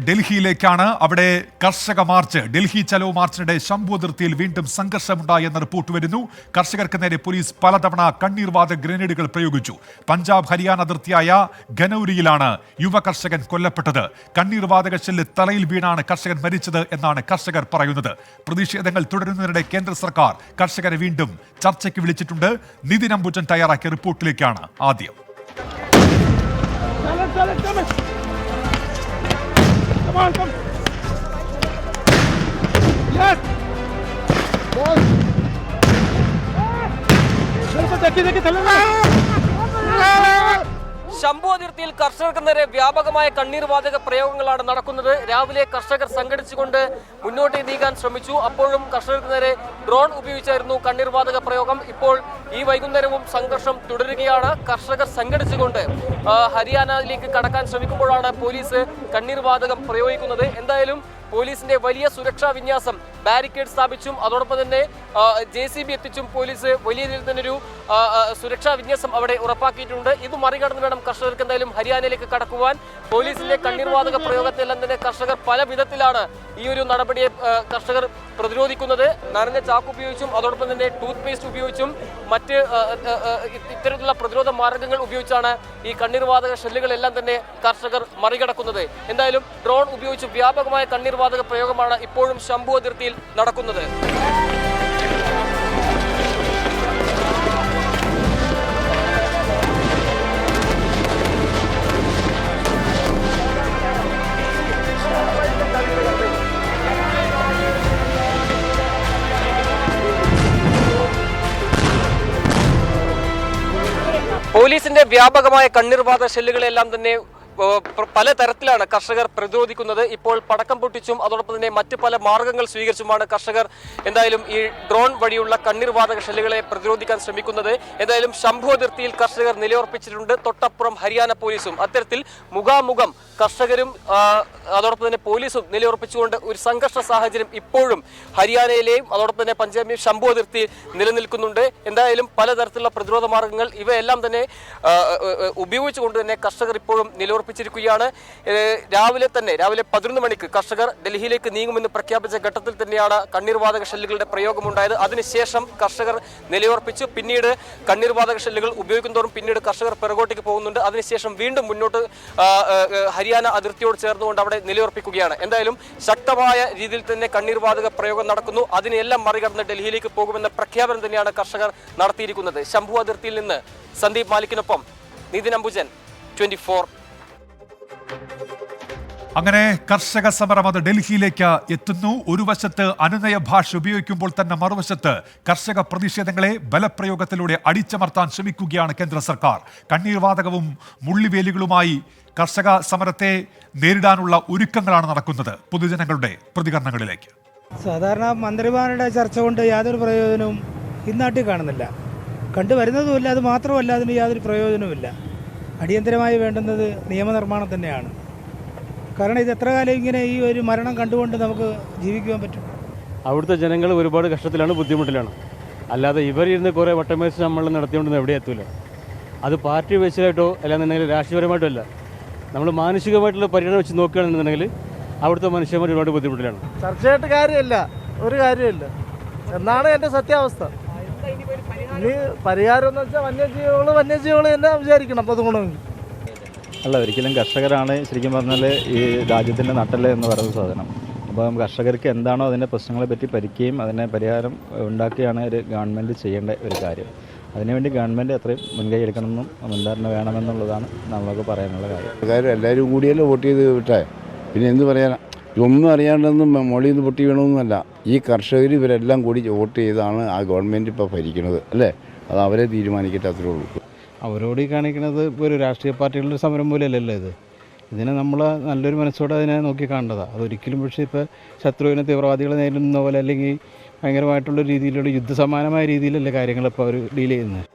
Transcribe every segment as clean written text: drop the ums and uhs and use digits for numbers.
ഡൽഹിയിലേക്കാണ്. അവിടെ കർഷക മാർച്ച്, ഡൽഹി ചലോ മാർച്ചിനിടെ ശംഭു അതിർത്തിയിൽ വീണ്ടും സംഘർഷമുണ്ടായി എന്ന റിപ്പോർട്ട് വരുന്നു. കർഷകർക്ക് നേരെ പോലീസ് പലതവണ കണ്ണീർവാതക ഗ്രനേഡുകൾ പ്രയോഗിച്ചു. പഞ്ചാബ് ഹരിയാന അതിർത്തിയായ ഖനൌരിയിലാണ് യുവ കർഷകൻ കൊല്ലപ്പെട്ടത്. കണ്ണീർവാതക ഷെല്ല് തലയിൽ വീണാണ് കർഷകൻ മരിച്ചത് എന്നാണ് കർഷകർ പറയുന്നത്. പ്രതിഷേധങ്ങൾ തുടരുന്നതിനിടെ കേന്ദ്ര സർക്കാർ കർഷകരെ വീണ്ടും ചർച്ചയ്ക്ക് വിളിച്ചിട്ടുണ്ട്. നിതിൻ അംബുജൻ തയ്യാറാക്കിയ റിപ്പോർട്ടിലേക്കാണ് ആദ്യം. Come on, come. Yes. Boss. Shambhu അതിർത്തിയിൽ കർഷകർക്ക് നേരെ വ്യാപകമായ കണ്ണീർവാതക പ്രയോഗങ്ങളാണ് നടക്കുന്നത്. രാവിലെ കർഷകർ സംഘടിച്ചുകൊണ്ട് മുന്നോട്ട് നീങ്ങാൻ ശ്രമിച്ചു. അപ്പോഴും കർഷകർക്ക് നേരെ ഡ്രോൺ ഉപയോഗിച്ചായിരുന്നു കണ്ണീർവാതക പ്രയോഗം. ഇപ്പോൾ ഈ വൈകുന്നേരവും സംഘർഷം തുടരുകയാണ്. കർഷകർ സംഘടിച്ചുകൊണ്ട് ഹരിയാനയിലേക്ക് കടക്കാൻ ശ്രമിക്കുമ്പോഴാണ് പോലീസ് കണ്ണീർവാതകം പ്രയോഗിക്കുന്നത്. എന്തായാലും പോലീസിന്റെ വലിയ സുരക്ഷാ വിന്യാസം, ബാരിക്കേഡ് സ്ഥാപിച്ചും അതോടൊപ്പം തന്നെ JCB എത്തിച്ചും പോലീസ് വലിയ രീതിയിൽ തന്നെ ഒരു സുരക്ഷാ വിന്യാസം അവിടെ ഉറപ്പാക്കിയിട്ടുണ്ട്. ഇത് മറികടന്ന് വേണം കർഷകർക്ക് എന്തായാലും ഹരിയാനയിലേക്ക് കടക്കുവാൻ. പോലീസിന്റെ കണ്ണീർവാതക പ്രയോഗത്തെല്ലാം തന്നെ കർഷകർ പല വിധത്തിലാണ് ഈ ഒരു നടപടിയെ കർഷകർ പ്രതിരോധിക്കുന്നത്. നനഞ്ഞ ചാക്ക് ഉപയോഗിച്ചും അതോടൊപ്പം തന്നെ ടൂത്ത് പേസ്റ്റ് ഉപയോഗിച്ചും മറ്റ് ഇത്തരത്തിലുള്ള പ്രതിരോധ മാർഗങ്ങൾ ഉപയോഗിച്ചാണ് ഈ കണ്ണീർവാതക ഷെല്ലുകളെല്ലാം തന്നെ കർഷകർ മറികടക്കുന്നത്. എന്തായാലും ഡ്രോൺ ഉപയോഗിച്ച് വ്യാപകമായ കണ്ണീർവാതക പ്രയോഗമാണ് ഇപ്പോഴും ശംഭു അതിർത്തിയിൽ നടക്കുന്നത്. പോലീസിന്റെ വ്യാപകമായ കണ്ണീർവാതക ഷെല്ലുകളെല്ലാം തന്നെ പലതരത്തിലാണ് കർഷകർ പ്രതിരോധിക്കുന്നത്. ഇപ്പോൾ പടക്കം പൊട്ടിച്ചും അതോടൊപ്പം തന്നെ മറ്റ് പല മാർഗങ്ങൾ സ്വീകരിച്ചുമാണ് കർഷകർ എന്തായാലും ഈ ഡ്രോൺ വഴിയുള്ള കണ്ണീർവാതക ഷെല്ലുകളെ പ്രതിരോധിക്കാൻ ശ്രമിക്കുന്നത്. എന്തായാലും ശംഭു അതിർത്തിയിൽ കർഷകർ നിലയുറപ്പിച്ചിട്ടുണ്ട്. തൊട്ടപ്പുറം ഹരിയാന പോലീസും അത്തരത്തിൽ മുഖാമുഖം കർഷകരും അതോടൊപ്പം തന്നെ പോലീസും നിലയുറപ്പിച്ചുകൊണ്ട് ഒരു സംഘർഷ സാഹചര്യം ഇപ്പോഴും ഹരിയാനയിലെയും അതോടൊപ്പം തന്നെ പഞ്ചാബിലെയും ശംഭു അതിർത്തിയിൽ നിലനിൽക്കുന്നുണ്ട്. എന്തായാലും പലതരത്തിലുള്ള പ്രതിരോധ മാർഗങ്ങൾ ഇവയെല്ലാം തന്നെ ഉപയോഗിച്ചുകൊണ്ട് തന്നെ കർഷകർ ഇപ്പോഴും നിലയുറപ്പിച്ചിരിക്കുകയാണ്. രാവിലെ 11 മണിക്ക് കർഷകർ ഡൽഹിയിലേക്ക് നീങ്ങുമെന്ന് പ്രഖ്യാപിച്ച ഘട്ടത്തിൽ തന്നെയാണ് കണ്ണീർവാതക ഷെല്ലുകളുടെ പ്രയോഗമുണ്ടായത്. അതിനുശേഷം കർഷകർ നിലയുറപ്പിച്ചു. പിന്നീട് കണ്ണീർവാതക ഷെല്ലുകൾ ഉപയോഗിക്കുന്നതോറും പിന്നീട് കർഷകർ പിറകോട്ടേക്ക് പോകുന്നുണ്ട്. അതിനുശേഷം വീണ്ടും മുന്നോട്ട് ഹരിയാന അതിർത്തിയോട് ചേർന്നുകൊണ്ട് അവിടെ നിലയുറപ്പിക്കുകയാണ്. എന്തായാലും ശക്തമായ രീതിയിൽ തന്നെ കണ്ണീർവാതക പ്രയോഗം നടക്കുന്നു. അതിനെല്ലാം മറികടന്ന് ഡൽഹിയിലേക്ക് പോകുമെന്ന പ്രഖ്യാപനം തന്നെയാണ് കർഷകർ നടത്തിയിരിക്കുന്നത്. ശംഭു അതിർത്തിയിൽ നിന്ന് സന്ദീപ് മാലിക്കിനൊപ്പം നിതിൻ അംബുജൻ, 24. അങ്ങനെ കർഷക സമരം അത് ഡൽഹിയിലേക്ക് എത്തുന്നു. ഒരു വശത്ത് അനുനയ ഭാഷ ഉപയോഗിക്കുമ്പോൾ തന്നെ മറുവശത്ത് കർഷക പ്രതിഷേധങ്ങളെ ബലപ്രയോഗത്തിലൂടെ അടിച്ചമർത്താൻ ശ്രമിക്കുകയാണ് കേന്ദ്ര സർക്കാർ. കണ്ണീർവാതകവും മുള്ളിവേലികളുമായി കർഷക സമരത്തെ നേരിടാനുള്ള ഒരുക്കങ്ങളാണ് നടക്കുന്നത്. പൊതുജനങ്ങളുടെ പ്രതികരണങ്ങളിലേക്ക്. സാധാരണ മന്ത്രിമാരുടെ ചർച്ച കൊണ്ട് യാതൊരു പ്രയോജനവും ഇന്നാട്ടിൽ കാണുന്നില്ല, കണ്ടുവരുന്നതുമില്ല. അത് മാത്രമല്ല, അതിന് യാതൊരു പ്രയോജനവുമില്ല. അടിയന്തരമായി വേണ്ടുന്നത് നിയമനിർമ്മാണം തന്നെയാണ്. കാരണം ഇത് എത്ര കാലം ഇങ്ങനെ ഈ ഒരു മരണം കണ്ടുകൊണ്ട് നമുക്ക് ജീവിക്കുവാൻ പറ്റും? അവിടുത്തെ ജനങ്ങൾ ഒരുപാട് കഷ്ടത്തിലാണ്, ബുദ്ധിമുട്ടിലാണ്. അല്ലാതെ ഇവരിരുന്ന് കുറേ വട്ടമേശ നമ്മൾ നടത്തിക്കൊണ്ടൊന്നും എവിടെ എത്തൂല. അത് പാർട്ടി ബേസിലായിട്ടോ അല്ലാന്നുണ്ടെങ്കിൽ രാഷ്ട്രീയപരമായിട്ടോ അല്ല, നമ്മൾ മാനസികമായിട്ടുള്ള പരിഗണന വെച്ച് നോക്കുകയാണെന്നുണ്ടെങ്കിൽ അവിടുത്തെ മനുഷ്യന്മാർ ഒരുപാട് ബുദ്ധിമുട്ടിലാണ്. ചർച്ചയായിട്ട് കാര്യമില്ല, ഒരു കാര്യമില്ല എന്നാണ് എൻ്റെ സത്യാവസ്ഥ. ഇനി പരിഹാരം എന്ന് വെച്ചാൽ വന്യജീവികൾ തന്നെ വിചാരിക്കണം അത് ഗുണമെങ്കിൽ. അല്ല, ഒരിക്കലും കർഷകരാണ് ശരിക്കും പറഞ്ഞാൽ ഈ രാജ്യത്തിൻ്റെ നട്ടല് എന്ന് പറയുന്ന സാധനം. അപ്പം കർഷകർക്ക് എന്താണോ അതിൻ്റെ പ്രശ്നങ്ങളെ പറ്റി പഠിക്കുകയും അതിനെ പരിഹാരം ഉണ്ടാക്കുകയാണ് ഒരു ഗവൺമെൻറ് ചെയ്യേണ്ട ഒരു കാര്യം. അതിനുവേണ്ടി ഗവൺമെൻറ് അത്രയും മുൻകൈ എടുക്കണമെന്നും മുൻധാരണ വേണമെന്നുള്ളതാണ് നമ്മളൊക്കെ പറയാനുള്ള കാര്യം. എല്ലാവരും കൂടിയല്ലേ വോട്ട് ചെയ്ത് വിട്ടേ, പിന്നെ എന്ത് പറയാനാ? ഇതൊന്നും അറിയാണ്ടൊന്നും മോളിൽ നിന്ന് പൊട്ടി വീണമെന്നല്ല. ഈ കർഷകർ ഇവരെല്ലാം കൂടി വോട്ട് ചെയ്താണ് ആ ഗവൺമെൻറ് ഇപ്പോൾ ഭരിക്കുന്നത് അല്ലേ. അത് അവരെ തീരുമാനിക്കട്ടെ, അത്രേ ഉള്ളൂ. അവരോട് ഈ കാണിക്കുന്നത് ഇപ്പോൾ ഒരു രാഷ്ട്രീയ പാർട്ടികളുടെ സമരം പോലെയല്ലല്ലോ ഇത്. ഇതിനെ നമ്മൾ നല്ലൊരു മനസ്സോടെ അതിനെ നോക്കി കാണേണ്ടതാണ്. അതൊരിക്കലും പക്ഷേ ഇപ്പോൾ ശത്രുവിനെ തീവ്രവാദികളെ നേരിടുന്ന പോലെ അല്ലെങ്കിൽ ഭയങ്കരമായിട്ടുള്ള രീതിയിലുള്ള യുദ്ധസമാനമായ രീതിയിലല്ലേ കാര്യങ്ങളിപ്പോൾ അവർ ഡീൽ ചെയ്യുന്നത്.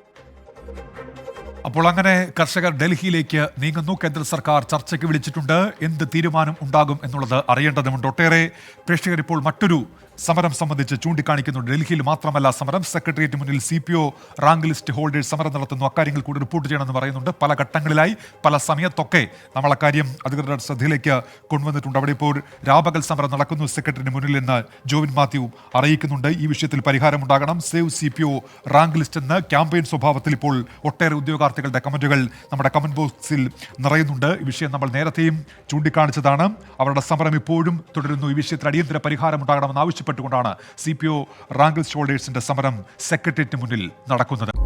അപ്പോൾ അങ്ങനെ കർഷകർ ഡൽഹിയിലേക്ക് നീങ്ങുന്നു. കേന്ദ്ര സർക്കാർ ചർച്ചയ്ക്ക് വിളിച്ചിട്ടുണ്ട്. എന്ത് തീരുമാനം ഉണ്ടാകും എന്നുള്ളത് അറിയേണ്ടതുണ്ട്. ഒട്ടേറെ പ്രേക്ഷകർ ഇപ്പോൾ മറ്റൊരു സമരം സംബന്ധിച്ച് ചൂണ്ടിക്കാണിക്കുന്നുണ്ട്. ഡൽഹിയിൽ മാത്രമല്ല സമരം, സെക്രട്ടേറിയറ്റ് മുന്നിൽ CPO റാങ്ക് ലിസ്റ്റ് ഹോൾഡേഴ്സ് സമരം നടത്തുന്നു. അക്കാര്യങ്ങൾ കൂടി റിപ്പോർട്ട് ചെയ്യണമെന്ന് പറയുന്നുണ്ട്. പല ഘട്ടങ്ങളിലായി പല സമയത്തൊക്കെ നമ്മൾ അക്കാര്യം അധികൃതരുടെ ശ്രദ്ധയിലേക്ക് കൊണ്ടുവന്നിട്ടുണ്ട്. അവിടെ ഇപ്പോൾ രാപകൽ സമരം നടക്കുന്നു സെക്രട്ടറിന് മുന്നിൽ എന്ന് ജോവിൻ മാത്യു അറിയിക്കുന്നുണ്ട്. ഈ വിഷയത്തിൽ പരിഹാരമുണ്ടാകണം. സേവ് CPO റാങ്ക് ലിസ്റ്റ് എന്ന് ക്യാമ്പയിൻ സ്വഭാവത്തിൽ ഇപ്പോൾ ഒട്ടേറെ ഉദ്യോഗാർത്ഥികളുടെ കമന്റുകൾ നമ്മുടെ കമന്റ് ബോക്സിൽ നിറയുന്നുണ്ട്. ഈ വിഷയം നമ്മൾ നേരത്തെയും ചൂണ്ടിക്കാണിച്ചതാണ്. അവരുടെ സമരം ഇപ്പോഴും തുടരുന്നു. ഈ വിഷയത്തിൽ അടിയന്തര പരിഹാരമുണ്ടാകണമെന്ന് ആവശ്യപ്പെട്ടുകൊണ്ടാണ് CPO റാങ്ക് ലിസ്റ്റ് ഹോൾഡേഴ്സിന്റെ സമരം സെക്രട്ടേറിയറ്റിന് മുന്നിൽ നടക്കുന്നത്.